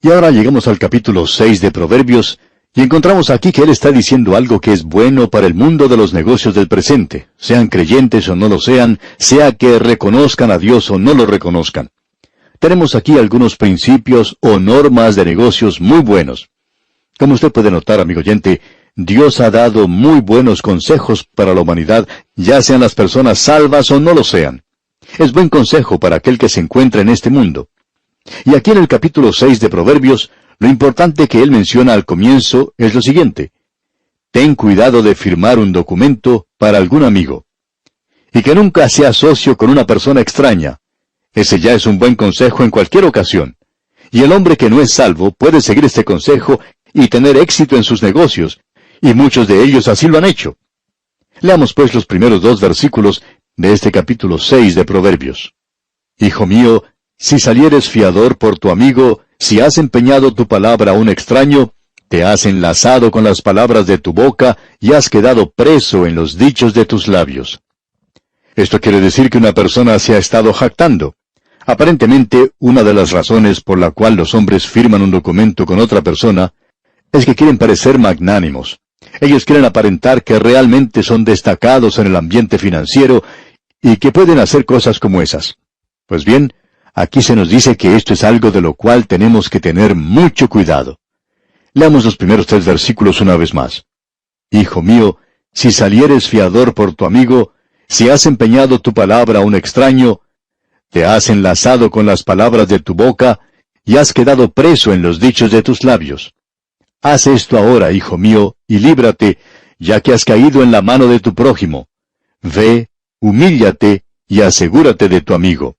Y ahora llegamos al capítulo 6 de Proverbios, y encontramos aquí que él está diciendo algo que es bueno para el mundo de los negocios del presente, sean creyentes o no lo sean, sea que reconozcan a Dios o no lo reconozcan. Tenemos aquí algunos principios o normas de negocios muy buenos. Como usted puede notar, amigo oyente, Dios ha dado muy buenos consejos para la humanidad, ya sean las personas salvas o no lo sean. Es buen consejo para aquel que se encuentra en este mundo. Y aquí en el capítulo 6 de Proverbios, lo importante que él menciona al comienzo es lo siguiente: ten cuidado de firmar un documento para algún amigo. Y que nunca sea socio con una persona extraña. Ese ya es un buen consejo en cualquier ocasión. Y el hombre que no es salvo puede seguir este consejo y tener éxito en sus negocios, y muchos de ellos así lo han hecho. Leamos pues los primeros 2 versículos de este capítulo 6 de Proverbios. Hijo mío, si salieres fiador por tu amigo, si has empeñado tu palabra a un extraño, te has enlazado con las palabras de tu boca y has quedado preso en los dichos de tus labios. Esto quiere decir que una persona se ha estado jactando. Aparentemente, una de las razones por la cual los hombres firman un documento con otra persona es que quieren parecer magnánimos. Ellos quieren aparentar que realmente son destacados en el ambiente financiero y que pueden hacer cosas como esas. Pues bien, aquí se nos dice que esto es algo de lo cual tenemos que tener mucho cuidado. Leamos los primeros 3 versículos una vez más. Hijo mío, si salieres fiador por tu amigo, si has empeñado tu palabra a un extraño, te has enlazado con las palabras de tu boca y has quedado preso en los dichos de tus labios. Haz esto ahora, hijo mío, y líbrate, ya que has caído en la mano de tu prójimo. Ve, humíllate y asegúrate de tu amigo.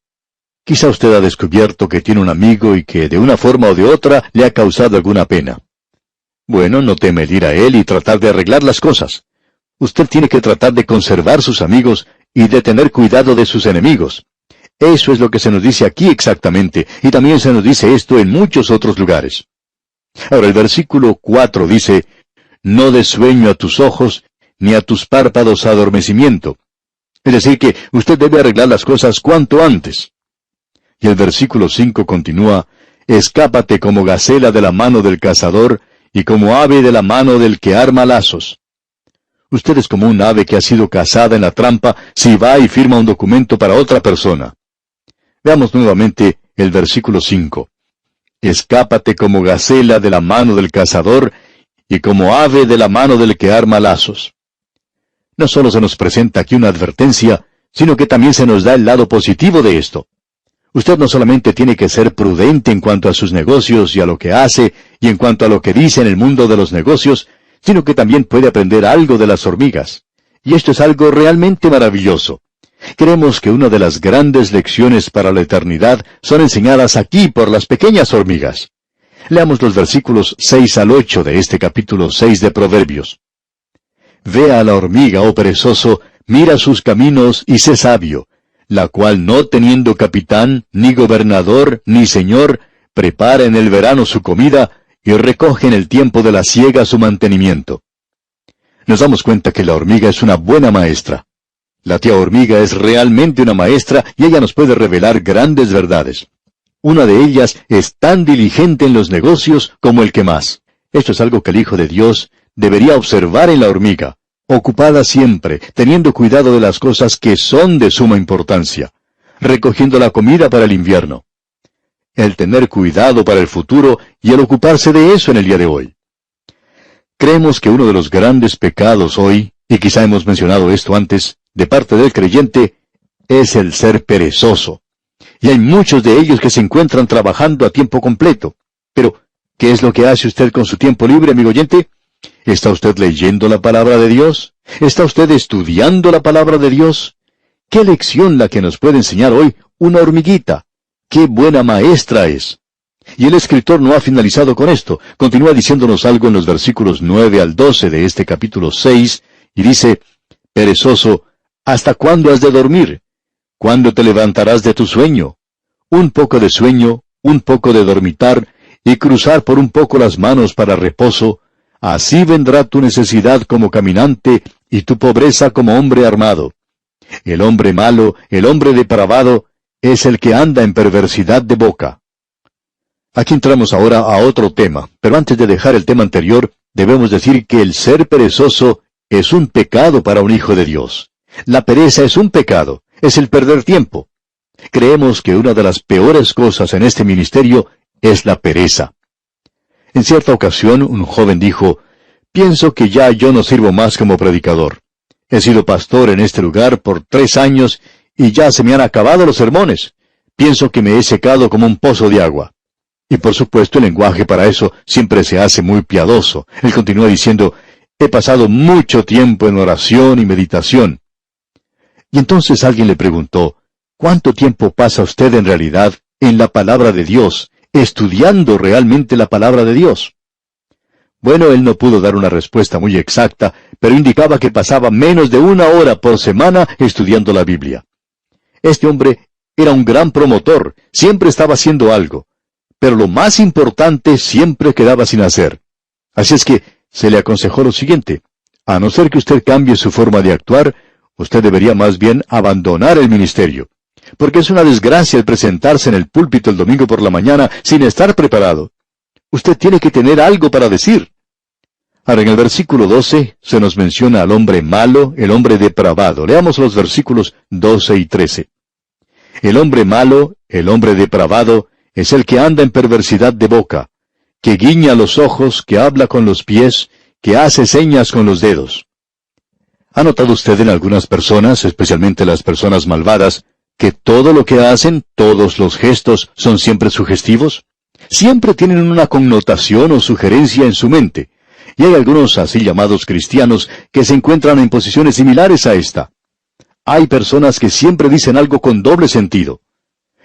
Quizá usted ha descubierto que tiene un amigo y que de una forma o de otra le ha causado alguna pena. Bueno, no teme ir a él y tratar de arreglar las cosas. Usted tiene que tratar de conservar sus amigos y de tener cuidado de sus enemigos. Eso es lo que se nos dice aquí exactamente, y también se nos dice esto en muchos otros lugares. Ahora el versículo 4 dice, no des sueño a tus ojos, ni a tus párpados adormecimiento. Es decir, que usted debe arreglar las cosas cuanto antes. Y el versículo 5 continúa, escápate como gacela de la mano del cazador, y como ave de la mano del que arma lazos. Usted es como un ave que ha sido cazada en la trampa si va y firma un documento para otra persona. Veamos nuevamente el versículo 5. Escápate como gacela de la mano del cazador, y como ave de la mano del que arma lazos. No solo se nos presenta aquí una advertencia, sino que también se nos da el lado positivo de esto. Usted no solamente tiene que ser prudente en cuanto a sus negocios y a lo que hace, y en cuanto a lo que dice en el mundo de los negocios, sino que también puede aprender algo de las hormigas. Y esto es algo realmente maravilloso. Creemos que una de las grandes lecciones para la eternidad son enseñadas aquí por las pequeñas hormigas. Leamos los versículos 6 al 8 de este capítulo 6 de Proverbios. Ve a la hormiga, oh perezoso, mira sus caminos y sé sabio, la cual no teniendo capitán, ni gobernador, ni señor, prepara en el verano su comida y recoge en el tiempo de la siega su mantenimiento. Nos damos cuenta que la hormiga es una buena maestra. La tía hormiga es realmente una maestra y ella nos puede revelar grandes verdades. Una de ellas es tan diligente en los negocios como el que más. Esto es algo que el Hijo de Dios debería observar en la hormiga, ocupada siempre, teniendo cuidado de las cosas que son de suma importancia, recogiendo la comida para el invierno. El tener cuidado para el futuro y el ocuparse de eso en el día de hoy. Creemos que uno de los grandes pecados hoy, y quizá hemos mencionado esto antes, de parte del creyente, es el ser perezoso. Y hay muchos de ellos que se encuentran trabajando a tiempo completo. Pero, ¿qué es lo que hace usted con su tiempo libre, amigo oyente? ¿Está usted leyendo la palabra de Dios? ¿Está usted estudiando la palabra de Dios? ¿Qué lección la que nos puede enseñar hoy una hormiguita? ¡Qué buena maestra es! Y el escritor no ha finalizado con esto. Continúa diciéndonos algo en los versículos 9 al 12 de este capítulo 6, y dice, perezoso, ¿hasta cuándo has de dormir? ¿Cuándo te levantarás de tu sueño? Un poco de sueño, un poco de dormitar, y cruzar por un poco las manos para reposo, así vendrá tu necesidad como caminante, y tu pobreza como hombre armado. El hombre malo, el hombre depravado, es el que anda en perversidad de boca. Aquí entramos ahora a otro tema, pero antes de dejar el tema anterior, debemos decir que el ser perezoso es un pecado para un hijo de Dios. La pereza es un pecado, es el perder tiempo. Creemos que una de las peores cosas en este ministerio es la pereza. En cierta ocasión, un joven dijo, «Pienso que ya yo no sirvo más como predicador. He sido pastor en este lugar por 3 años y ya se me han acabado los sermones. Pienso que me he secado como un pozo de agua». Y por supuesto el lenguaje para eso siempre se hace muy piadoso. Él continúa diciendo, «He pasado mucho tiempo en oración y meditación». Y entonces alguien le preguntó, «¿Cuánto tiempo pasa usted en realidad en la palabra de Dios, estudiando realmente la palabra de Dios?» Bueno, él no pudo dar una respuesta muy exacta, pero indicaba que pasaba menos de 1 hora por semana estudiando la Biblia. Este hombre era un gran promotor, siempre estaba haciendo algo, pero lo más importante siempre quedaba sin hacer. Así es que se le aconsejó lo siguiente, a no ser que usted cambie su forma de actuar, usted debería más bien abandonar el ministerio, porque es una desgracia el presentarse en el púlpito el domingo por la mañana sin estar preparado. Usted tiene que tener algo para decir. Ahora, en el versículo 12 se nos menciona al hombre malo, el hombre depravado. Leamos los versículos 12 y 13. El hombre malo, el hombre depravado, es el que anda en perversidad de boca, que guiña los ojos, que habla con los pies, que hace señas con los dedos. ¿Ha notado usted en algunas personas, especialmente las personas malvadas, que todo lo que hacen, todos los gestos, son siempre sugestivos? Siempre tienen una connotación o sugerencia en su mente. Y hay algunos así llamados cristianos que se encuentran en posiciones similares a esta. Hay personas que siempre dicen algo con doble sentido.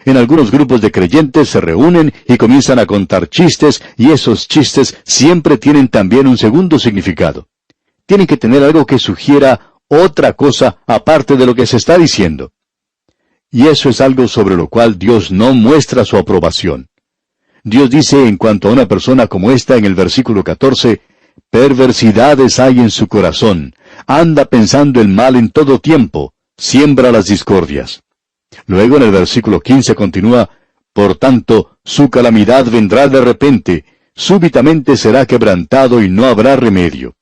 En algunos grupos de creyentes se reúnen y comienzan a contar chistes, y esos chistes siempre tienen también un segundo significado. Tienen que tener algo que sugiera otra cosa aparte de lo que se está diciendo. Y eso es algo sobre lo cual Dios no muestra su aprobación. Dios dice en cuanto a una persona como esta en el versículo 14, «Perversidades hay en su corazón, anda pensando el mal en todo tiempo, siembra las discordias». Luego en el versículo 15 continúa, «Por tanto, su calamidad vendrá de repente, súbitamente será quebrantado y no habrá remedio».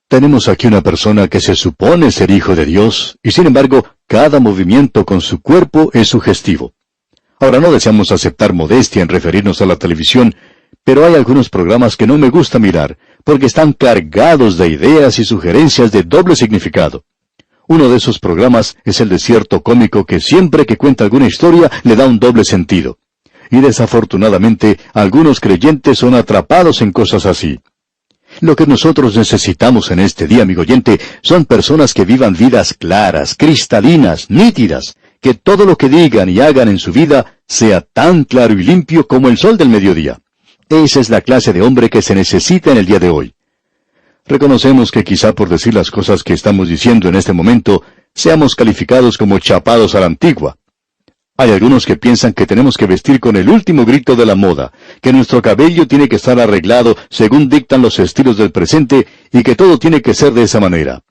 Tenemos aquí una persona que se supone ser hijo de Dios, y sin embargo, cada movimiento con su cuerpo es sugestivo. Ahora, no deseamos aceptar modestia en referirnos a la televisión, pero hay algunos programas que no me gusta mirar, porque están cargados de ideas y sugerencias de doble significado. Uno de esos programas es el de cierto cómico que siempre que cuenta alguna historia le da un doble sentido. Y desafortunadamente, algunos creyentes son atrapados en cosas así. Lo que nosotros necesitamos en este día, amigo oyente, son personas que vivan vidas claras, cristalinas, nítidas, que todo lo que digan y hagan en su vida sea tan claro y limpio como el sol del mediodía. Esa es la clase de hombre que se necesita en el día de hoy. Reconocemos que quizá por decir las cosas que estamos diciendo en este momento, seamos calificados como chapados a la antigua. Hay algunos que piensan que tenemos que vestir con el último grito de la moda, que nuestro cabello tiene que estar arreglado según dictan los estilos del presente y que todo tiene que ser de esa manera.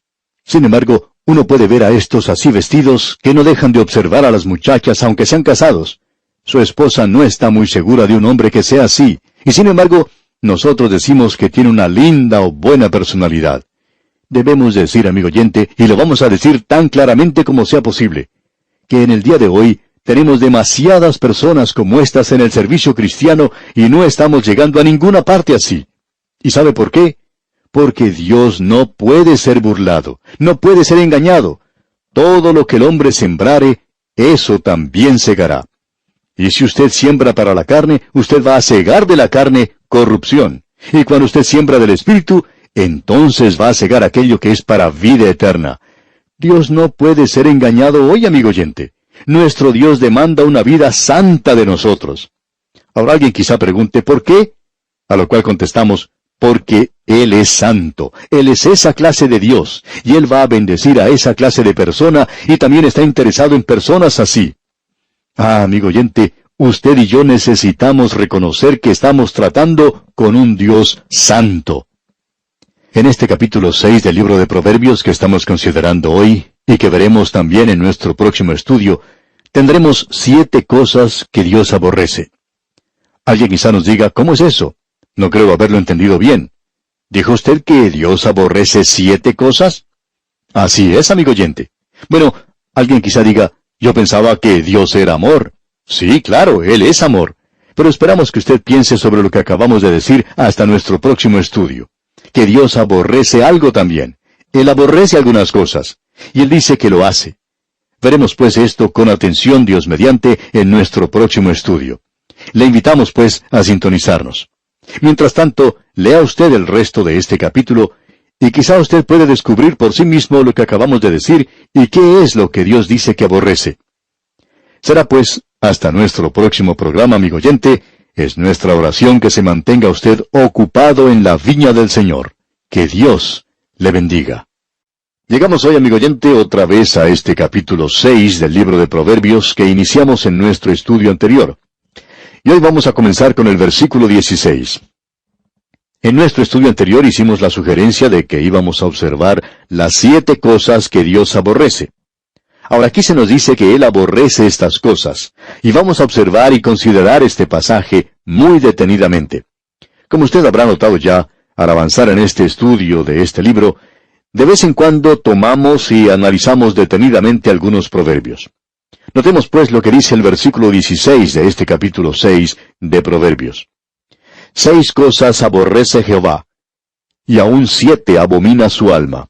Sin embargo, uno puede ver a estos así vestidos que no dejan de observar a las muchachas aunque sean casados. Su esposa no está muy segura de un hombre que sea así, y sin embargo, nosotros decimos que tiene una linda o buena personalidad. Debemos decir, amigo oyente, y lo vamos a decir tan claramente como sea posible, que en el día de hoy tenemos demasiadas personas como estas en el servicio cristiano y no estamos llegando a ninguna parte así. ¿Y sabe por qué? Porque Dios no puede ser burlado, no puede ser engañado. Todo lo que el hombre sembrare, eso también segará. Y si usted siembra para la carne, usted va a segar de la carne corrupción. Y cuando usted siembra del Espíritu, entonces va a segar aquello que es para vida eterna. Dios no puede ser engañado hoy, amigo oyente. Nuestro Dios demanda una vida santa de nosotros. Ahora alguien quizá pregunte, ¿por qué? A lo cual contestamos, porque Él es santo. Él es esa clase de Dios, y Él va a bendecir a esa clase de persona, y también está interesado en personas así. Ah, amigo oyente, usted y yo necesitamos reconocer que estamos tratando con un Dios santo. En este capítulo 6 del libro de Proverbios que estamos considerando hoy, y que veremos también en nuestro próximo estudio, tendremos 7 cosas que Dios aborrece. Alguien quizá nos diga, ¿cómo es eso? No creo haberlo entendido bien. ¿Dijo usted que Dios aborrece 7 cosas? Así es, amigo oyente. Bueno, alguien quizá diga, yo pensaba que Dios era amor. Sí, claro, Él es amor. Pero esperamos que usted piense sobre lo que acabamos de decir hasta nuestro próximo estudio. Que Dios aborrece algo también. Él aborrece algunas cosas. Y Él dice que lo hace. Veremos pues esto con atención, Dios mediante, en nuestro próximo estudio. Le invitamos pues a sintonizarnos. Mientras tanto, lea usted el resto de este capítulo, y quizá usted puede descubrir por sí mismo lo que acabamos de decir y qué es lo que Dios dice que aborrece. Será pues, hasta nuestro próximo programa, amigo oyente, es nuestra oración que se mantenga usted ocupado en la viña del Señor. Que Dios le bendiga. Llegamos hoy, amigo oyente, otra vez a este capítulo 6 del libro de Proverbios que iniciamos en nuestro estudio anterior. Y hoy vamos a comenzar con el versículo 16. En nuestro estudio anterior hicimos la sugerencia de que íbamos a observar las 7 cosas que Dios aborrece. Ahora aquí se nos dice que Él aborrece estas cosas, y vamos a observar y considerar este pasaje muy detenidamente. Como usted habrá notado ya, al avanzar en este estudio de este libro, de vez en cuando tomamos y analizamos detenidamente algunos proverbios. Notemos pues lo que dice el versículo 16 de este capítulo 6 de Proverbios. 6 cosas aborrece Jehová, y aún 7 abomina su alma.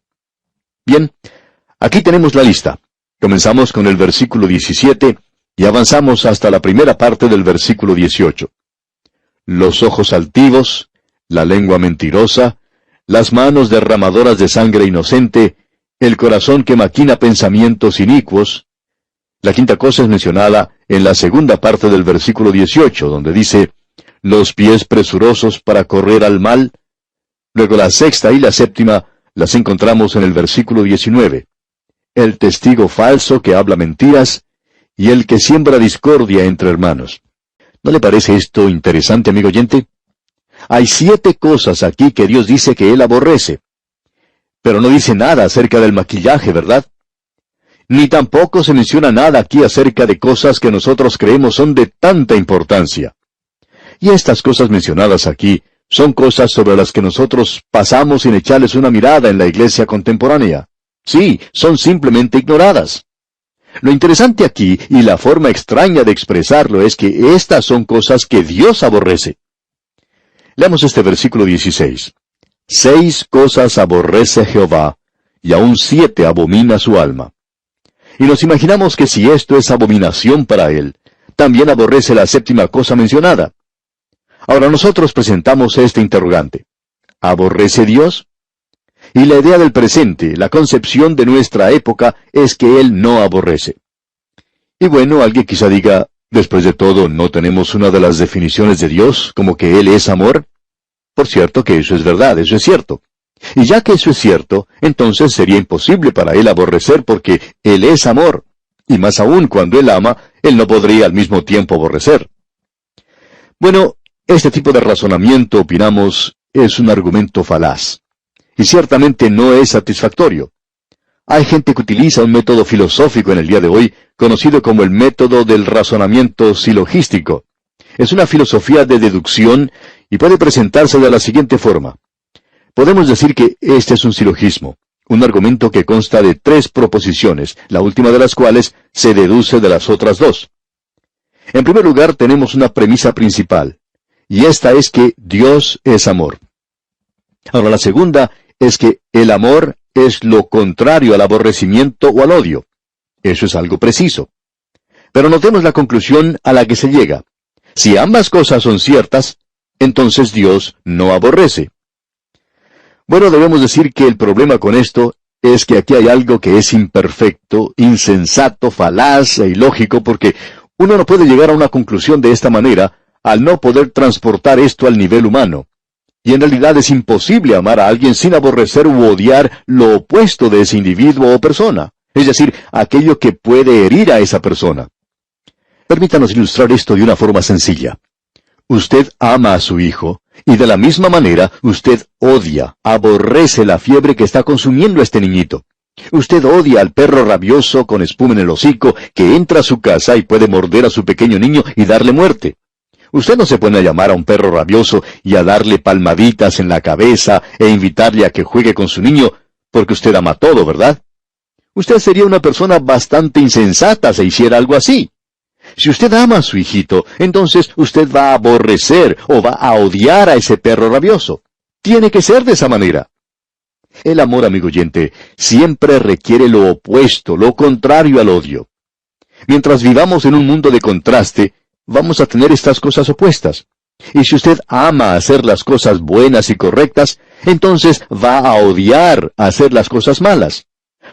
Bien, aquí tenemos la lista. Comenzamos con el versículo 17 y avanzamos hasta la primera parte del versículo 18. Los ojos altivos, la lengua mentirosa, las manos derramadoras de sangre inocente, el corazón que maquina pensamientos inicuos. La quinta cosa es mencionada en la segunda parte del versículo 18, donde dice, los pies presurosos para correr al mal. Luego la sexta y la séptima las encontramos en el versículo 19. El testigo falso que habla mentiras, y el que siembra discordia entre hermanos. ¿No le parece esto interesante, amigo oyente? Hay 7 cosas aquí que Dios dice que Él aborrece. Pero no dice nada acerca del maquillaje, ¿verdad? Ni tampoco se menciona nada aquí acerca de cosas que nosotros creemos son de tanta importancia. Y estas cosas mencionadas aquí son cosas sobre las que nosotros pasamos sin echarles una mirada en la iglesia contemporánea. Sí, son simplemente ignoradas. Lo interesante aquí, y la forma extraña de expresarlo, es que estas son cosas que Dios aborrece. Leamos este versículo 16. 6 cosas aborrece Jehová, y aún 7 abomina su alma. Y nos imaginamos que si esto es abominación para Él, también aborrece la séptima cosa mencionada. Ahora nosotros presentamos este interrogante. ¿Aborrece Dios? Y la idea del presente, la concepción de nuestra época, es que Él no aborrece. Y bueno, alguien quizá diga, después de todo, ¿no tenemos una de las definiciones de Dios como que Él es amor? Por cierto que eso es verdad, eso es cierto. Y ya que eso es cierto, entonces sería imposible para Él aborrecer porque Él es amor. Y más aún, cuando Él ama, Él no podría al mismo tiempo aborrecer. Bueno, este tipo de razonamiento, opinamos, es un argumento falaz. Y ciertamente no es satisfactorio. Hay gente que utiliza un método filosófico en el día de hoy, conocido como el método del razonamiento silogístico. Es una filosofía de deducción y puede presentarse de la siguiente forma. Podemos decir que este es un silogismo, un argumento que consta de 3 proposiciones, la última de las cuales se deduce de las otras 2. En primer lugar, tenemos una premisa principal, y esta es que Dios es amor. Ahora, la segunda es que el amor es lo contrario al aborrecimiento o al odio. Eso es algo preciso. Pero notemos la conclusión a la que se llega. Si ambas cosas son ciertas, entonces Dios no aborrece. Bueno, debemos decir que el problema con esto es que aquí hay algo que es imperfecto, insensato, falaz e ilógico, porque uno no puede llegar a una conclusión de esta manera al no poder transportar esto al nivel humano. Y en realidad es imposible amar a alguien sin aborrecer u odiar lo opuesto de ese individuo o persona, es decir, aquello que puede herir a esa persona. Permítanos ilustrar esto de una forma sencilla. Usted ama a su hijo, y de la misma manera usted odia, aborrece la fiebre que está consumiendo a este niñito. Usted odia al perro rabioso con espuma en el hocico que entra a su casa y puede morder a su pequeño niño y darle muerte. Usted no se pone a llamar a un perro rabioso y a darle palmaditas en la cabeza e invitarle a que juegue con su niño, porque usted ama todo, ¿verdad? Usted sería una persona bastante insensata si hiciera algo así. Si usted ama a su hijito, entonces usted va a aborrecer o va a odiar a ese perro rabioso. Tiene que ser de esa manera. El amor, amigo oyente, siempre requiere lo opuesto, lo contrario al odio. Mientras vivamos en un mundo de contraste, vamos a tener estas cosas opuestas. Y si usted ama hacer las cosas buenas y correctas, entonces va a odiar hacer las cosas malas.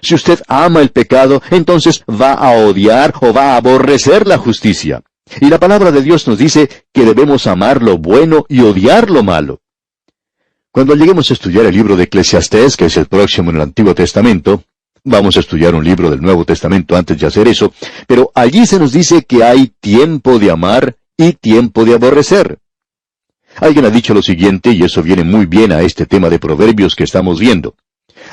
Si usted ama el pecado, entonces va a odiar o va a aborrecer la justicia. Y la palabra de Dios nos dice que debemos amar lo bueno y odiar lo malo. Cuando lleguemos a estudiar el libro de Eclesiastés, que es el próximo en el Antiguo Testamento, vamos a estudiar un libro del Nuevo Testamento antes de hacer eso, pero allí se nos dice que hay tiempo de amar y tiempo de aborrecer. Alguien ha dicho lo siguiente, y eso viene muy bien a este tema de Proverbios que estamos viendo.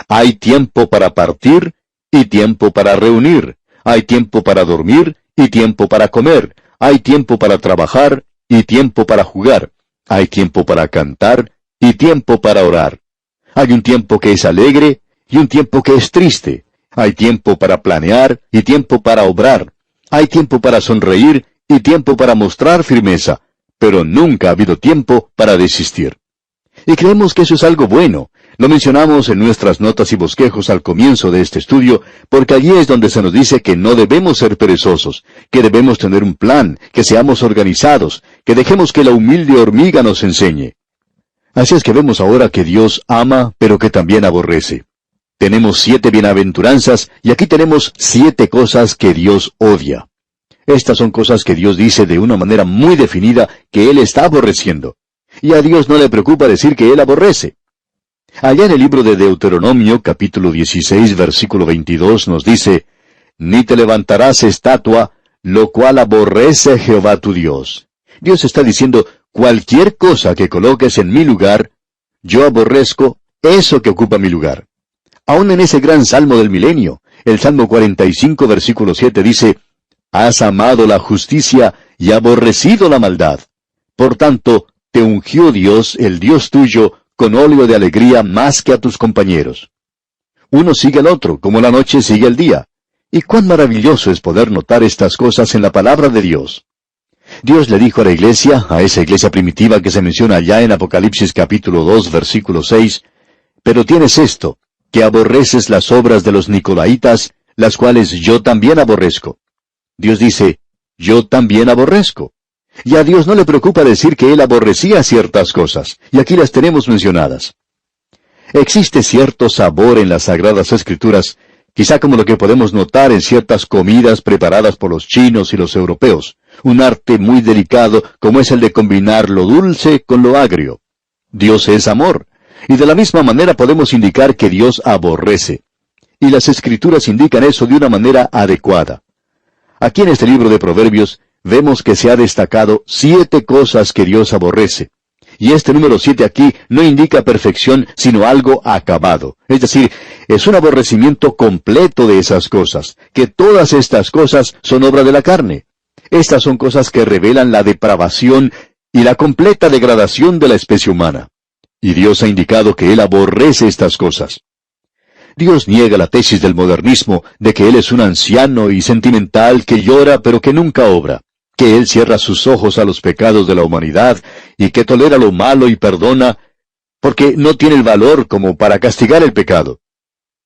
Hay tiempo para partir y tiempo para reunir. Hay tiempo para dormir y tiempo para comer. Hay tiempo para trabajar y tiempo para jugar. Hay tiempo para cantar y tiempo para orar. Hay un tiempo que es alegre y un tiempo que es triste. Hay tiempo para planear y tiempo para obrar. Hay tiempo para sonreír y tiempo para mostrar firmeza. Pero nunca ha habido tiempo para desistir. Y creemos que eso es algo bueno. Lo mencionamos en nuestras notas y bosquejos al comienzo de este estudio, porque allí es donde se nos dice que no debemos ser perezosos, que debemos tener un plan, que seamos organizados, que dejemos que la humilde hormiga nos enseñe. Así es que vemos ahora que Dios ama, pero que también aborrece. Tenemos 7 bienaventuranzas, y aquí tenemos 7 cosas que Dios odia. Estas son cosas que Dios dice de una manera muy definida que Él está aborreciendo. Y a Dios no le preocupa decir que Él aborrece. Allá en el libro de Deuteronomio, capítulo 16, versículo 22, nos dice, «Ni te levantarás estatua, lo cual aborrece Jehová tu Dios». Dios está diciendo, cualquier cosa que coloques en mi lugar, yo aborrezco eso que ocupa mi lugar. Aún en ese gran salmo del milenio, el Salmo 45, versículo 7 dice, «Has amado la justicia y aborrecido la maldad. Por tanto, te ungió Dios, el Dios tuyo, con óleo de alegría más que a tus compañeros». Uno sigue al otro, como la noche sigue el día. Y cuán maravilloso es poder notar estas cosas en la palabra de Dios. Dios le dijo a la iglesia, a esa iglesia primitiva que se menciona allá en Apocalipsis capítulo 2, versículo 6, «Pero tienes esto, que aborreces las obras de los Nicolaitas, las cuales yo también aborrezco». Dios dice, «Yo también aborrezco». Y a Dios no le preocupa decir que Él aborrecía ciertas cosas, y aquí las tenemos mencionadas. Existe cierto sabor en las Sagradas Escrituras, quizá como lo que podemos notar en ciertas comidas preparadas por los chinos y los europeos, un arte muy delicado como es el de combinar lo dulce con lo agrio. Dios es amor, y de la misma manera podemos indicar que Dios aborrece. Y las Escrituras indican eso de una manera adecuada. Aquí en este libro de Proverbios, vemos que se ha destacado 7 cosas que Dios aborrece. Y este número 7 aquí no indica perfección, sino algo acabado. Es decir, es un aborrecimiento completo de esas cosas, que todas estas cosas son obra de la carne. Estas son cosas que revelan la depravación y la completa degradación de la especie humana. Y Dios ha indicado que Él aborrece estas cosas. Dios niega la tesis del modernismo de que Él es un anciano y sentimental que llora pero que nunca obra, que Él cierra sus ojos a los pecados de la humanidad y que tolera lo malo y perdona porque no tiene el valor como para castigar el pecado.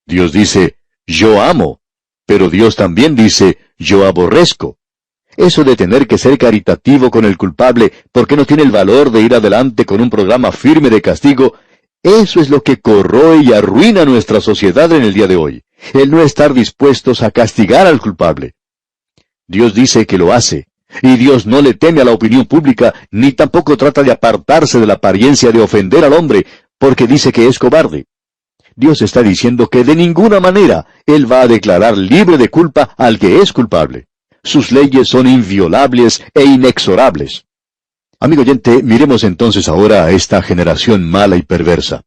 Dios dice, yo amo, pero Dios también dice, yo aborrezco. Eso de tener que ser caritativo con el culpable porque no tiene el valor de ir adelante con un programa firme de castigo, eso es lo que corroe y arruina nuestra sociedad en el día de hoy, el no estar dispuestos a castigar al culpable. Dios dice que lo hace, y Dios no le teme a la opinión pública, ni tampoco trata de apartarse de la apariencia de ofender al hombre, porque dice que es cobarde. Dios está diciendo que de ninguna manera Él va a declarar libre de culpa al que es culpable. Sus leyes son inviolables e inexorables. Amigo oyente, miremos entonces ahora a esta generación mala y perversa.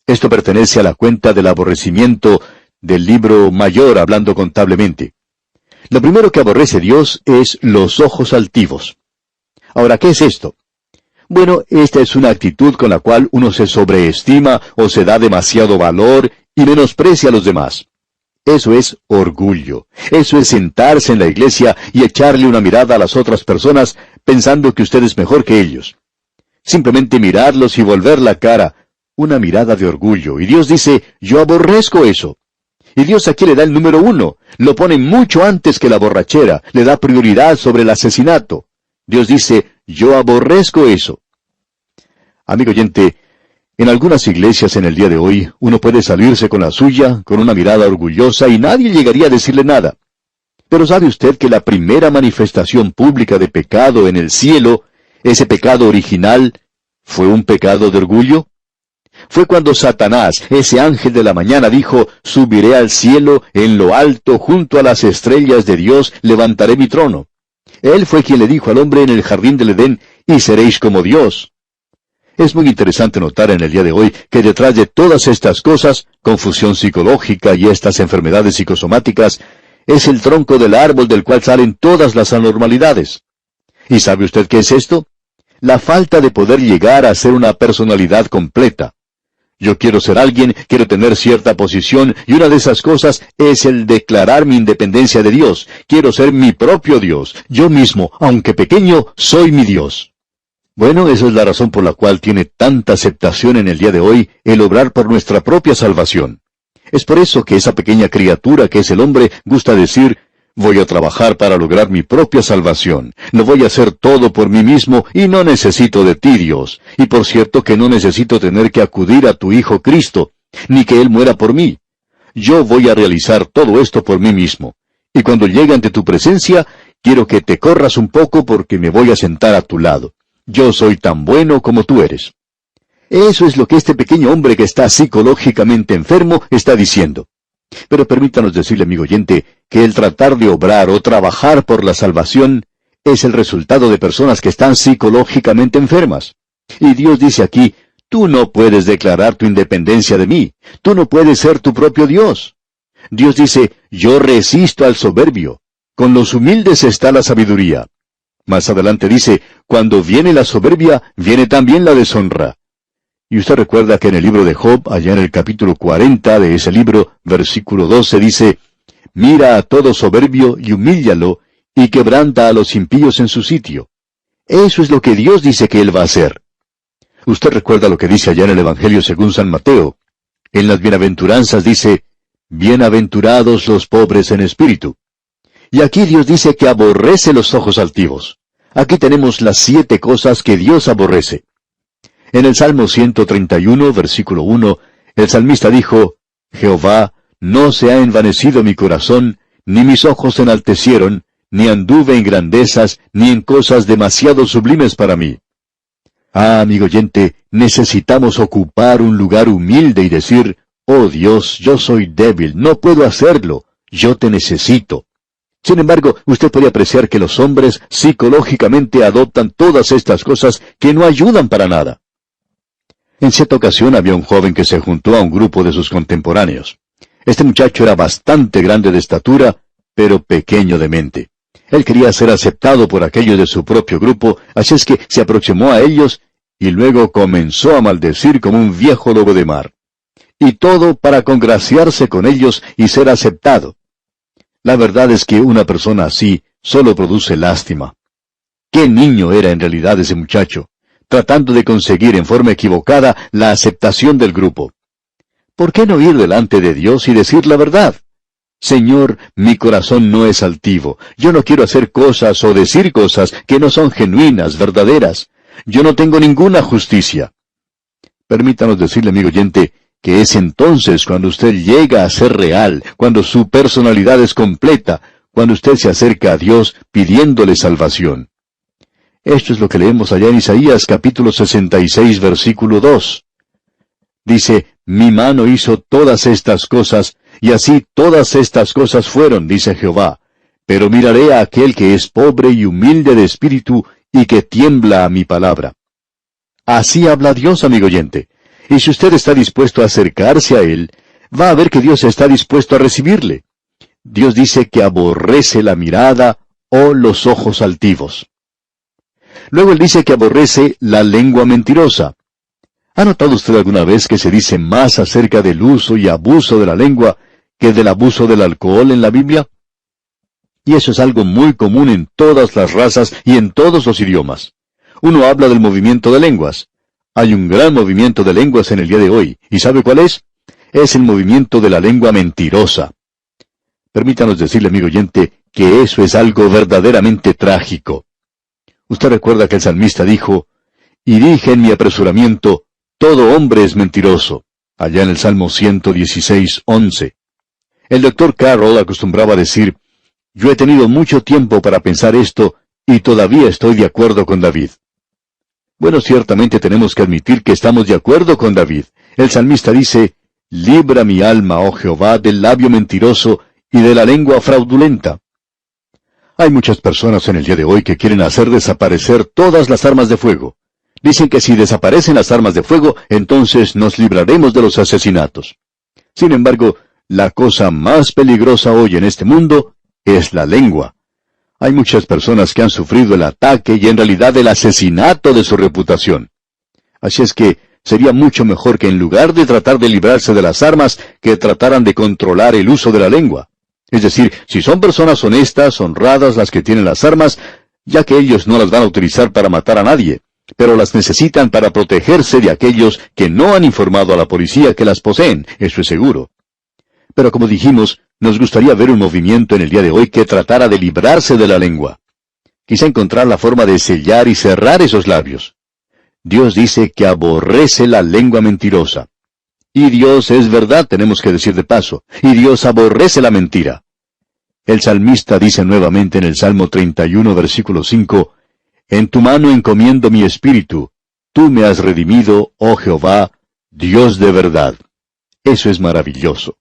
Esto pertenece a la cuenta del aborrecimiento del libro mayor, hablando contablemente. Lo primero que aborrece Dios es los ojos altivos. Ahora, ¿qué es esto? Bueno, esta es una actitud con la cual uno se sobreestima o se da demasiado valor y menosprecia a los demás. Eso es orgullo. Eso es sentarse en la iglesia y echarle una mirada a las otras personas pensando que usted es mejor que ellos. Simplemente mirarlos y volver la cara. Una mirada de orgullo. Y Dios dice, yo aborrezco eso. Y Dios aquí le da el número 1. Lo pone mucho antes que la borrachera. Le da prioridad sobre el asesinato. Dios dice, yo aborrezco eso. Amigo oyente, en algunas iglesias en el día de hoy, uno puede salirse con la suya, con una mirada orgullosa, y nadie llegaría a decirle nada. Pero ¿sabe usted que la primera manifestación pública de pecado en el cielo, ese pecado original, fue un pecado de orgullo? Fue cuando Satanás, ese ángel de la mañana, dijo, subiré al cielo, en lo alto, junto a las estrellas de Dios, levantaré mi trono. Él fue quien le dijo al hombre en el jardín del Edén, y seréis como Dios. Es muy interesante notar en el día de hoy que detrás de todas estas cosas, confusión psicológica y estas enfermedades psicosomáticas, es el tronco del árbol del cual salen todas las anormalidades. ¿Y sabe usted qué es esto? La falta de poder llegar a ser una personalidad completa. Yo quiero ser alguien, quiero tener cierta posición, y una de esas cosas es el declarar mi independencia de Dios. Quiero ser mi propio Dios. Yo mismo, aunque pequeño, soy mi Dios. Bueno, esa es la razón por la cual tiene tanta aceptación en el día de hoy el obrar por nuestra propia salvación. Es por eso que esa pequeña criatura que es el hombre gusta decir, voy a trabajar para lograr mi propia salvación. Lo voy a hacer todo por mí mismo y no necesito de ti, Dios. Y por cierto que no necesito tener que acudir a tu Hijo Cristo, ni que Él muera por mí. Yo voy a realizar todo esto por mí mismo. Y cuando llegue ante tu presencia, quiero que te corras un poco porque me voy a sentar a tu lado. Yo soy tan bueno como tú eres. Eso es lo que este pequeño hombre que está psicológicamente enfermo está diciendo. Pero permítanos decirle, amigo oyente, que el tratar de obrar o trabajar por la salvación es el resultado de personas que están psicológicamente enfermas. Y Dios dice aquí, tú no puedes declarar tu independencia de mí. Tú no puedes ser tu propio Dios. Dios dice, yo resisto al soberbio. Con los humildes está la sabiduría. Más adelante dice, cuando viene la soberbia, viene también la deshonra. Y usted recuerda que en el libro de Job, allá en el capítulo 40 de ese libro, versículo 12, dice, mira a todo soberbio y humíllalo, y quebranta a los impíos en su sitio. Eso es lo que Dios dice que Él va a hacer. Usted recuerda lo que dice allá en el Evangelio según San Mateo. En las bienaventuranzas dice, bienaventurados los pobres en espíritu. Y aquí Dios dice que aborrece los ojos altivos. Aquí tenemos las 7 cosas que Dios aborrece. En el Salmo 131, versículo 1, el salmista dijo, Jehová, no se ha envanecido mi corazón, ni mis ojos se enaltecieron, ni anduve en grandezas, ni en cosas demasiado sublimes para mí. Ah, amigo oyente, necesitamos ocupar un lugar humilde y decir, oh Dios, yo soy débil, no puedo hacerlo, yo te necesito. Sin embargo, usted puede apreciar que los hombres psicológicamente adoptan todas estas cosas que no ayudan para nada. En cierta ocasión había un joven que se juntó a un grupo de sus contemporáneos. Este muchacho era bastante grande de estatura, pero pequeño de mente. Él quería ser aceptado por aquellos de su propio grupo, así es que se aproximó a ellos y luego comenzó a maldecir como un viejo lobo de mar. Y todo para congraciarse con ellos y ser aceptado. La verdad es que una persona así solo produce lástima. ¿Qué niño era en realidad ese muchacho? Tratando de conseguir en forma equivocada la aceptación del grupo. ¿Por qué no ir delante de Dios y decir la verdad? Señor, mi corazón no es altivo. Yo no quiero hacer cosas o decir cosas que no son genuinas, verdaderas. Yo no tengo ninguna justicia. Permítanos decirle, amigo oyente, que es entonces cuando usted llega a ser real, cuando su personalidad es completa, cuando usted se acerca a Dios pidiéndole salvación. Esto es lo que leemos allá en Isaías capítulo 66, versículo 2. Dice, mi mano hizo todas estas cosas, y así todas estas cosas fueron, dice Jehová. Pero miraré a aquel que es pobre y humilde de espíritu, y que tiembla a mi palabra. Así habla Dios, amigo oyente. Y si usted está dispuesto a acercarse a Él, va a ver que Dios está dispuesto a recibirle. Dios dice que aborrece la mirada o los ojos altivos. Luego él dice que aborrece la lengua mentirosa. ¿Ha notado usted alguna vez que se dice más acerca del uso y abuso de la lengua que del abuso del alcohol en la Biblia? Y eso es algo muy común en todas las razas y en todos los idiomas. Uno habla del movimiento de lenguas. Hay un gran movimiento de lenguas en el día de hoy. ¿Y sabe cuál es? Es el movimiento de la lengua mentirosa. Permítanos decirle, amigo oyente, que eso es algo verdaderamente trágico. Usted recuerda que el salmista dijo, «Y dije en mi apresuramiento, todo hombre es mentiroso», allá en el Salmo 116:11. El doctor Carroll acostumbraba a decir, «Yo he tenido mucho tiempo para pensar esto, y todavía estoy de acuerdo con David». Bueno, ciertamente tenemos que admitir que estamos de acuerdo con David. El salmista dice, «Libra mi alma, oh Jehová, del labio mentiroso y de la lengua fraudulenta». Hay muchas personas en el día de hoy que quieren hacer desaparecer todas las armas de fuego. Dicen que si desaparecen las armas de fuego, entonces nos libraremos de los asesinatos. Sin embargo, la cosa más peligrosa hoy en este mundo es la lengua. Hay muchas personas que han sufrido el ataque y en realidad el asesinato de su reputación. Así es que sería mucho mejor que en lugar de tratar de librarse de las armas, que trataran de controlar el uso de la lengua. Es decir, si son personas honestas, honradas las que tienen las armas, ya que ellos no las van a utilizar para matar a nadie, pero las necesitan para protegerse de aquellos que no han informado a la policía que las poseen, eso es seguro. Pero como dijimos, nos gustaría ver un movimiento en el día de hoy que tratara de librarse de la lengua. Quizá encontrar la forma de sellar y cerrar esos labios. Dios dice que aborrece la lengua mentirosa. Y Dios es verdad, tenemos que decir de paso, y Dios aborrece la mentira. El salmista dice nuevamente en el Salmo 31, versículo 5, «En tu mano encomiendo mi espíritu, tú me has redimido, oh Jehová, Dios de verdad». Eso es maravilloso.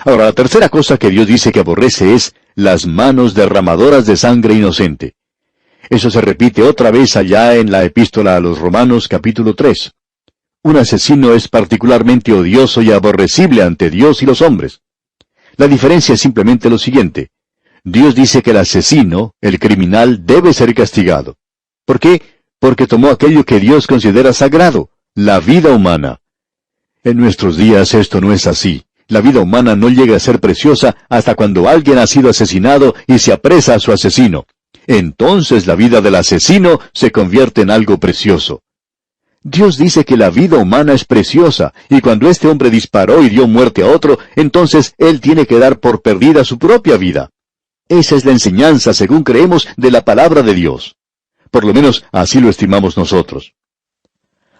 Ahora, la tercera cosa que Dios dice que aborrece es las manos derramadoras de sangre inocente. Eso se repite otra vez allá en la epístola a los Romanos, capítulo 3. Un asesino es particularmente odioso y aborrecible ante Dios y los hombres. La diferencia es simplemente lo siguiente. Dios dice que el asesino, el criminal, debe ser castigado. ¿Por qué? Porque tomó aquello que Dios considera sagrado, la vida humana. En nuestros días esto no es así. La vida humana no llega a ser preciosa hasta cuando alguien ha sido asesinado y se apresa a su asesino. Entonces la vida del asesino se convierte en algo precioso. Dios dice que la vida humana es preciosa, y cuando este hombre disparó y dio muerte a otro, entonces él tiene que dar por perdida su propia vida. Esa es la enseñanza, según creemos, de la palabra de Dios. Por lo menos así lo estimamos nosotros.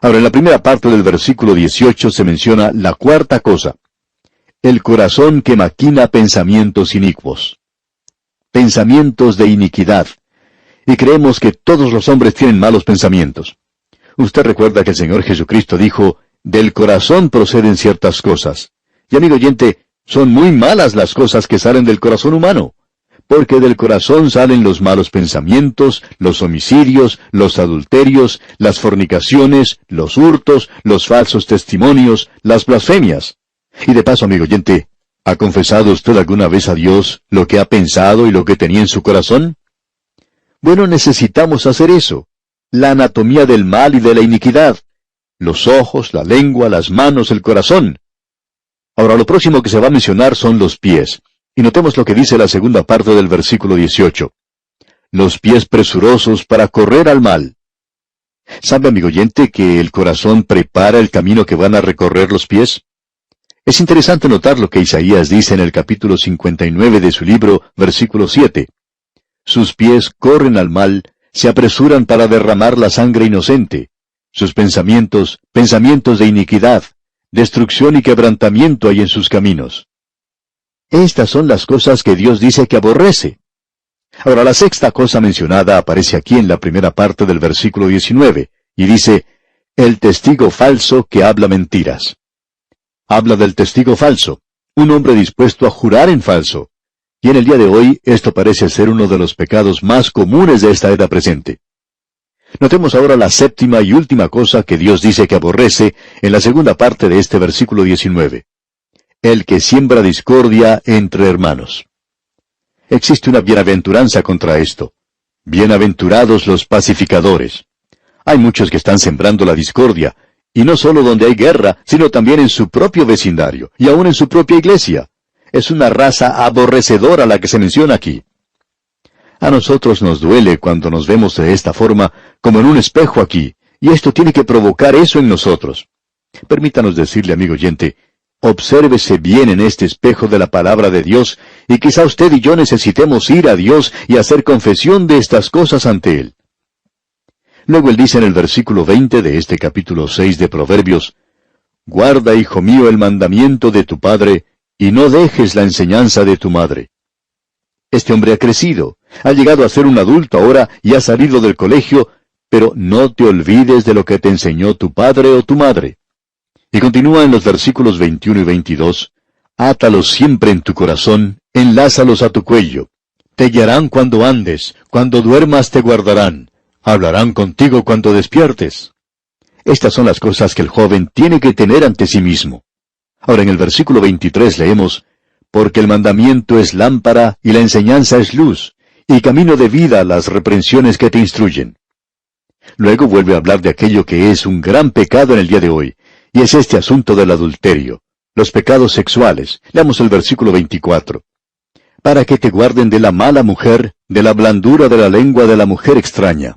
Ahora, en la primera parte del versículo 18 se menciona la cuarta cosa. El corazón que maquina pensamientos inicuos. Pensamientos de iniquidad. Y creemos que todos los hombres tienen malos pensamientos. Usted recuerda que el Señor Jesucristo dijo, «Del corazón proceden ciertas cosas». Y amigo oyente, son muy malas las cosas que salen del corazón humano. Porque del corazón salen los malos pensamientos, los homicidios, los adulterios, las fornicaciones, los hurtos, los falsos testimonios, las blasfemias. Y de paso, amigo oyente, ¿ha confesado usted alguna vez a Dios lo que ha pensado y lo que tenía en su corazón? Bueno, necesitamos hacer eso. La anatomía del mal y de la iniquidad. Los ojos, la lengua, las manos, el corazón. Ahora, lo próximo que se va a mencionar son los pies. Y notemos lo que dice la segunda parte del versículo 18. Los pies presurosos para correr al mal. ¿Sabe, amigo oyente, que el corazón prepara el camino que van a recorrer los pies? Es interesante notar lo que Isaías dice en el capítulo 59 de su libro, versículo 7. Sus pies corren al mal, se apresuran para derramar la sangre inocente. Sus pensamientos, pensamientos de iniquidad, destrucción y quebrantamiento hay en sus caminos. Estas son las cosas que Dios dice que aborrece. Ahora, la sexta cosa mencionada aparece aquí en la primera parte del versículo 19, y dice, el testigo falso que habla mentiras. Habla del testigo falso, un hombre dispuesto a jurar en falso. Y en el día de hoy, esto parece ser uno de los pecados más comunes de esta edad presente. Notemos ahora la séptima y última cosa que Dios dice que aborrece en la segunda parte de este versículo 19. El que siembra discordia entre hermanos. Existe una bienaventuranza contra esto. Bienaventurados los pacificadores. Hay muchos que están sembrando la discordia, y no solo donde hay guerra, sino también en su propio vecindario, y aún en su propia iglesia. Es una raza aborrecedora la que se menciona aquí. A nosotros nos duele cuando nos vemos de esta forma, como en un espejo aquí, y esto tiene que provocar eso en nosotros. Permítanos decirle, amigo oyente, obsérvese bien en este espejo de la palabra de Dios, y quizá usted y yo necesitemos ir a Dios y hacer confesión de estas cosas ante Él. Luego él dice en el versículo 20 de este capítulo 6 de Proverbios, «Guarda, hijo mío, el mandamiento de tu padre, y no dejes la enseñanza de tu madre». Este hombre ha crecido, ha llegado a ser un adulto ahora y ha salido del colegio, pero no te olvides de lo que te enseñó tu padre o tu madre. Y continúa en los versículos 21 y 22, «Átalos siempre en tu corazón, enlázalos a tu cuello. Te guiarán cuando andes, cuando duermas te guardarán. Hablarán contigo cuando despiertes». Estas son las cosas que el joven tiene que tener ante sí mismo. Ahora en el versículo 23 leemos, «Porque el mandamiento es lámpara y la enseñanza es luz, y camino de vida las reprensiones que te instruyen». Luego vuelve a hablar de aquello que es un gran pecado en el día de hoy, y es este asunto del adulterio, los pecados sexuales. Leamos el versículo 24. «Para que te guarden de la mala mujer, de la blandura de la lengua de la mujer extraña».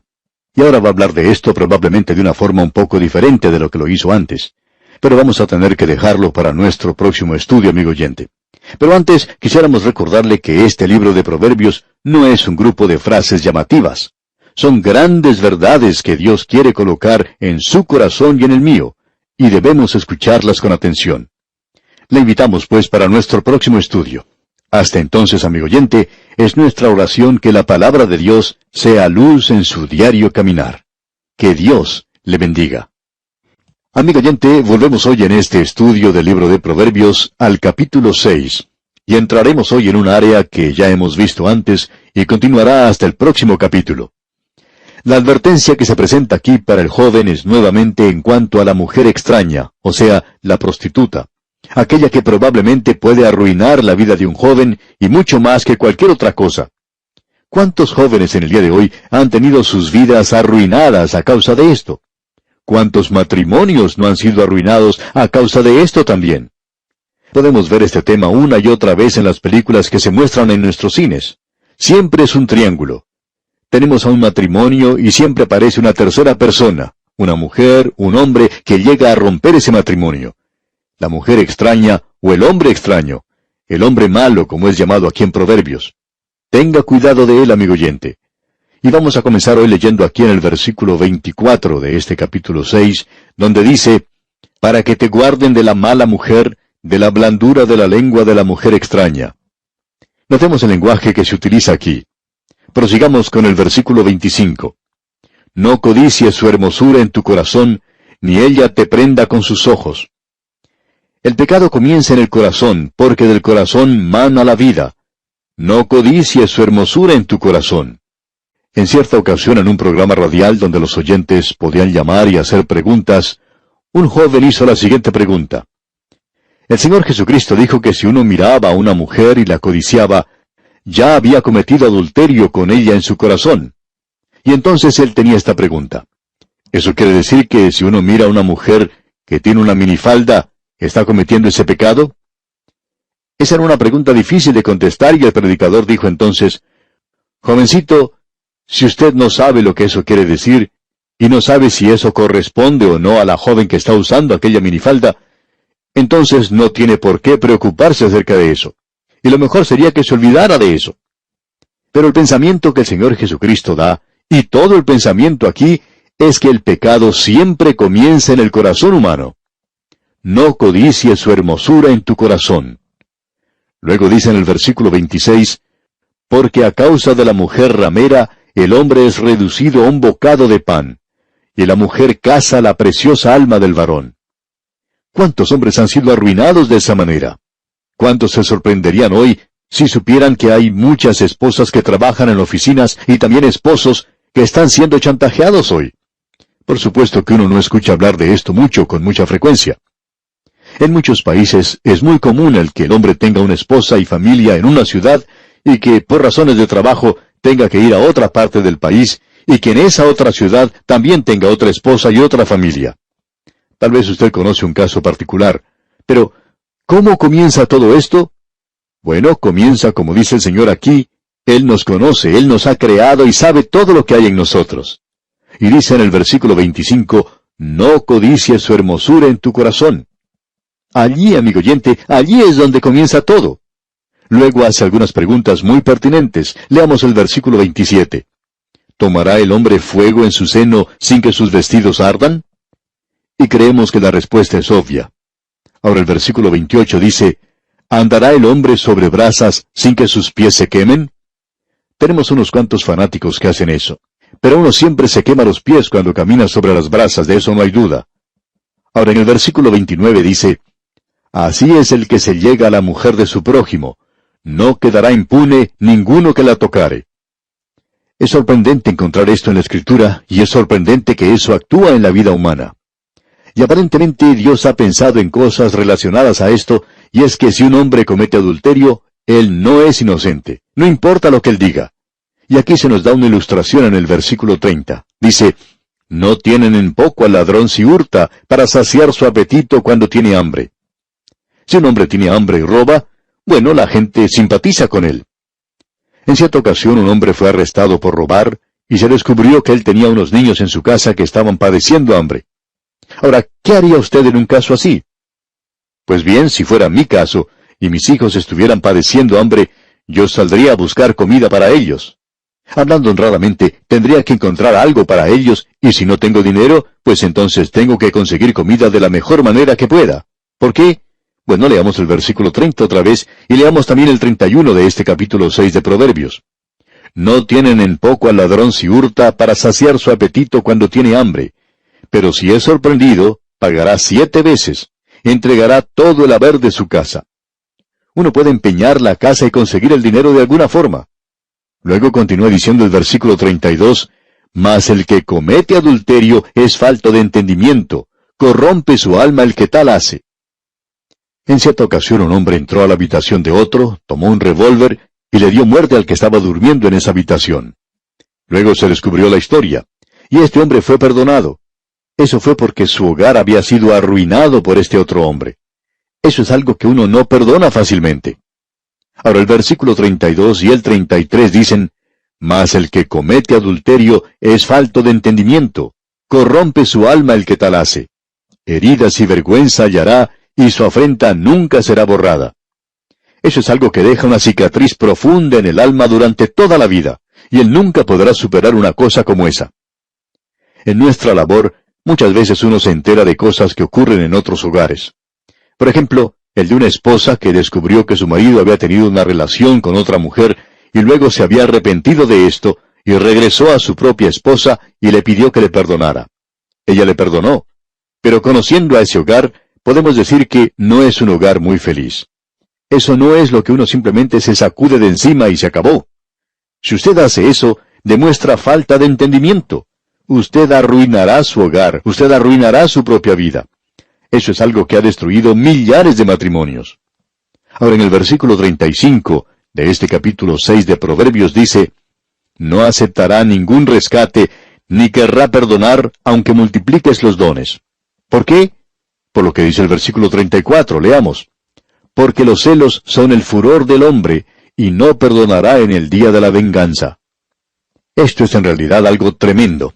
Y ahora va a hablar de esto probablemente de una forma un poco diferente de lo que lo hizo antes. Pero vamos a tener que dejarlo para nuestro próximo estudio, amigo oyente. Pero antes quisiéramos recordarle que este libro de Proverbios no es un grupo de frases llamativas. Son grandes verdades que Dios quiere colocar en su corazón y en el mío, y debemos escucharlas con atención. Le invitamos pues para nuestro próximo estudio. Hasta entonces, amigo oyente, es nuestra oración que la palabra de Dios sea luz en su diario caminar. Que Dios le bendiga. Amigo oyente, volvemos hoy en este estudio del libro de Proverbios al capítulo 6, y entraremos hoy en un área que ya hemos visto antes y continuará hasta el próximo capítulo. La advertencia que se presenta aquí para el joven es nuevamente en cuanto a la mujer extraña, o sea, la prostituta, aquella que probablemente puede arruinar la vida de un joven y mucho más que cualquier otra cosa. ¿Cuántos jóvenes en el día de hoy han tenido sus vidas arruinadas a causa de esto? ¿Cuántos matrimonios no han sido arruinados a causa de esto también? Podemos ver este tema una y otra vez en las películas que se muestran en nuestros cines. Siempre es un triángulo. Tenemos a un matrimonio y siempre aparece una tercera persona, una mujer, un hombre que llega a romper ese matrimonio. La mujer extraña o el hombre extraño, el hombre malo como es llamado aquí en Proverbios. Tenga cuidado de él, amigo oyente. Y vamos a comenzar hoy leyendo aquí en el versículo 24 de este capítulo 6, donde dice, «Para que te guarden de la mala mujer, de la blandura de la lengua de la mujer extraña». Notemos el lenguaje que se utiliza aquí. Prosigamos con el versículo 25. «No codicies su hermosura en tu corazón, ni ella te prenda con sus ojos». El pecado comienza en el corazón, porque del corazón mana la vida. No codicies su hermosura en tu corazón. En cierta ocasión, en un programa radial donde los oyentes podían llamar y hacer preguntas, un joven hizo la siguiente pregunta. El Señor Jesucristo dijo que si uno miraba a una mujer y la codiciaba, ya había cometido adulterio con ella en su corazón. Y entonces él tenía esta pregunta. ¿Eso quiere decir que si uno mira a una mujer que tiene una minifalda, está cometiendo ese pecado? Esa era una pregunta difícil de contestar y el predicador dijo entonces, «Jovencito, si usted no sabe lo que eso quiere decir, y no sabe si eso corresponde o no a la joven que está usando aquella minifalda, entonces no tiene por qué preocuparse acerca de eso. Y lo mejor sería que se olvidara de eso». Pero el pensamiento que el Señor Jesucristo da, y todo el pensamiento aquí, es que el pecado siempre comienza en el corazón humano. No codicies su hermosura en tu corazón. Luego dice en el versículo 26, «Porque a causa de la mujer ramera, el hombre es reducido a un bocado de pan, y la mujer caza la preciosa alma del varón». ¿Cuántos hombres han sido arruinados de esa manera? ¿Cuántos se sorprenderían hoy si supieran que hay muchas esposas que trabajan en oficinas y también esposos que están siendo chantajeados hoy? Por supuesto que uno no escucha hablar de esto mucho, con mucha frecuencia. En muchos países es muy común el que el hombre tenga una esposa y familia en una ciudad y que por razones de trabajo tenga que ir a otra parte del país y que en esa otra ciudad también tenga otra esposa y otra familia. Tal vez usted conoce un caso particular, pero ¿cómo comienza todo esto? Bueno, comienza como dice el Señor aquí. Él nos conoce, Él nos ha creado y sabe todo lo que hay en nosotros. Y dice en el versículo 25, no codicies su hermosura en tu corazón. Allí, amigo oyente, allí es donde comienza todo. Luego hace algunas preguntas muy pertinentes. Leamos el versículo 27. ¿Tomará el hombre fuego en su seno sin que sus vestidos ardan? Y creemos que la respuesta es obvia. Ahora el versículo 28 dice, ¿andará el hombre sobre brasas sin que sus pies se quemen? Tenemos unos cuantos fanáticos que hacen eso. Pero uno siempre se quema los pies cuando camina sobre las brasas, de eso no hay duda. Ahora en el versículo 29 dice, así es el que se llega a la mujer de su prójimo. No quedará impune ninguno que la tocare. Es sorprendente encontrar esto en la Escritura, y es sorprendente que eso actúa en la vida humana. Y aparentemente Dios ha pensado en cosas relacionadas a esto, y es que si un hombre comete adulterio, él no es inocente, no importa lo que él diga. Y aquí se nos da una ilustración en el versículo 30. Dice, no tienen en poco al ladrón si hurta, para saciar su apetito cuando tiene hambre. Si un hombre tiene hambre y roba, bueno, la gente simpatiza con él. En cierta ocasión un hombre fue arrestado por robar, y se descubrió que él tenía unos niños en su casa que estaban padeciendo hambre. Ahora, ¿qué haría usted en un caso así? Pues bien, si fuera mi caso, y mis hijos estuvieran padeciendo hambre, yo saldría a buscar comida para ellos. Hablando honradamente, tendría que encontrar algo para ellos, y si no tengo dinero, pues entonces tengo que conseguir comida de la mejor manera que pueda. ¿Por qué? Bueno, leamos el versículo 30 otra vez, y leamos también el 31 de este capítulo 6 de Proverbios. No tienen en poco al ladrón si hurta para saciar su apetito cuando tiene hambre. Pero si es sorprendido, pagará 7 veces, entregará todo el haber de su casa. Uno puede empeñar la casa y conseguir el dinero de alguna forma. Luego continúa diciendo el versículo 32, mas el que comete adulterio es falto de entendimiento, corrompe su alma el que tal hace. En cierta ocasión un hombre entró a la habitación de otro, tomó un revólver y le dio muerte al que estaba durmiendo en esa habitación. Luego se descubrió la historia, y este hombre fue perdonado. Eso fue porque su hogar había sido arruinado por este otro hombre. Eso es algo que uno no perdona fácilmente. Ahora el versículo 32 y el 33 dicen, mas el que comete adulterio es falto de entendimiento, corrompe su alma el que tal hace. Heridas y vergüenza hallará, y su afrenta nunca será borrada. Eso es algo que deja una cicatriz profunda en el alma durante toda la vida, y él nunca podrá superar una cosa como esa. En nuestra labor, muchas veces uno se entera de cosas que ocurren en otros hogares. Por ejemplo, el de una esposa que descubrió que su marido había tenido una relación con otra mujer, y luego se había arrepentido de esto, y regresó a su propia esposa y le pidió que le perdonara. Ella le perdonó, pero conociendo a ese hogar, podemos decir que no es un hogar muy feliz. Eso no es lo que uno simplemente se sacude de encima y se acabó. Si usted hace eso, demuestra falta de entendimiento. Usted arruinará su hogar, usted arruinará su propia vida. Eso es algo que ha destruido millares de matrimonios. Ahora en el versículo 35 de este capítulo 6 de Proverbios dice, no aceptará ningún rescate, ni querrá perdonar, aunque multipliques los dones. ¿Por qué? Por lo que dice el versículo 34, leamos. Porque los celos son el furor del hombre, y no perdonará en el día de la venganza. Esto es en realidad algo tremendo.